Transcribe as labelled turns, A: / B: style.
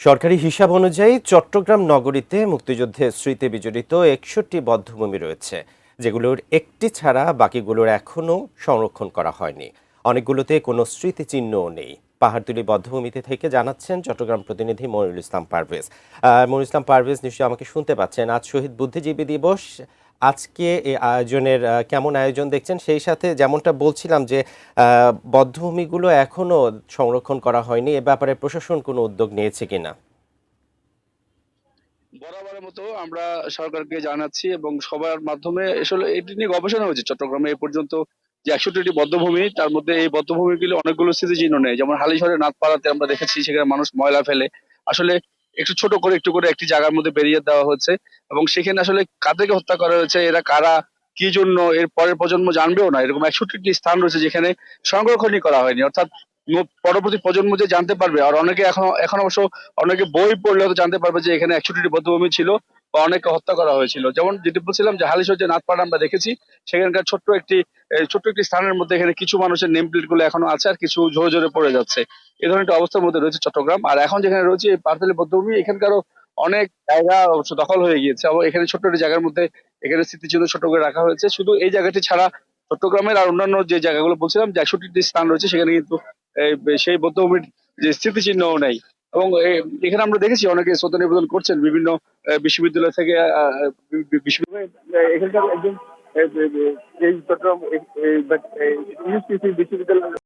A: সরকারি হিসাব অনুযায়ী চট্টগ্রাম নগরীতে মুক্তিযুদ্ধের স্মৃতি বিজড়িত 61টি বধ্যভূমি রয়েছে, যেগুলোর একটি ছাড়া বাকিগুলোর এখনও সংরক্ষণ করা হয়নি। অনেকগুলোতে কোনো স্মৃতিচিহ্নও নেই। পাহাড়তলী বধ্যভূমিতে থেকে জানাচ্ছেন চট্টগ্রাম প্রতিনিধি মনিরুল ইসলাম পারভেজ। মনিরুল ইসলাম পারভেজ, নিশ্চয়ই আমাকে শুনতে পাচ্ছেন। আজ শহীদ বুদ্ধিজীবী দিবস। আজকে এই আয়োজনের কেমন আয়োজন দেখছেন? সেই সাথে যেমনটা বলছিলাম যে বধ্যভূমিগুলো এখনো সংরক্ষণ করা হয়নি, এ ব্যাপারে প্রশাসন কোনো উদ্যোগ নিয়েছে কিনা?
B: বরাবরের মতো আমরা সরকারকে জানাচ্ছি এবং সবার মাধ্যমে আসলে এটি নিয়ে গবেষণা হয়েছে চট্টগ্রামে এ পর্যন্ত যে 61টি বধ্যভূমি, তার মধ্যে এই বধ্যভূমিগুলি অনেকগুলো স্মৃতিচিহ্ন নেই। যেমন হালিশহরের নাথপাড়াতে আমরা দেখেছি সেখানে মানুষ ময়লা ফেলে। আসলে একটু ছোট করে একটু করে একটি জায়গার মধ্যে বেরিয়ে দেওয়া হচ্ছে এবং সেখানে আসলে কাদেরকে হত্যা করা হয়েছে, এরা কারা, কি জন্য, এর পরের প্রজন্ম জানবেও না। এরকম 61টি স্থান রয়েছে যেখানে সংরক্ষণই করা হয়নি, অর্থাৎ পরবর্তী প্রজন্ম যে জানতে পারবে। আর অনেকে এখন এখন অবশ্য অনেকে বই পড়লে হয়তো জানতে পারবে যে এখানে 61টি বধ্যভূমি ছিল বা অনেকে হত্যা করা হয়েছিল। যেমন যেটি বলছিলাম যে হালিশহর যে নাথপাড়া আমরা দেখেছি, সেখানকার ছোট্ট একটি স্থানের মধ্যে এখানে কিছু মানুষের নেম প্লেট গুলো এখনো আছে আর কিছু ঝরে ঝরে পড়ে যাচ্ছে। এই ধরনের একটা অবস্থার মধ্যে রয়েছে চট্টগ্রাম। আর এখন যেখানে রয়েছে এই পার্থলী বধ্যভূমি, এখানকারও অনেক জায়গা অবশ্য দখল হয়ে গিয়েছে এবং এখানে ছোট্ট একটি জায়গার মধ্যে এখানে স্মৃতিচিহ্ন ছোট করে রাখা হয়েছে। শুধু এই জায়গাটি ছাড়া চট্টগ্রামের আর অন্যান্য যে জায়গাগুলো বলছিলাম যে 61টি স্থান রয়েছে, সেখানে কিন্তু সেই বধ্যভূমির যে স্মৃতিচিহ্নও নেই। এবং এখানে আমরা দেখেছি অনেকে শ্রদ্ধা নিবেদন করছেন বিভিন্ন বিশ্ববিদ্যালয় থেকে বিশ্ববিদ্যালয় এখানকার একজন এই চট্টগ্রাম বিশ্ববিদ্যালয়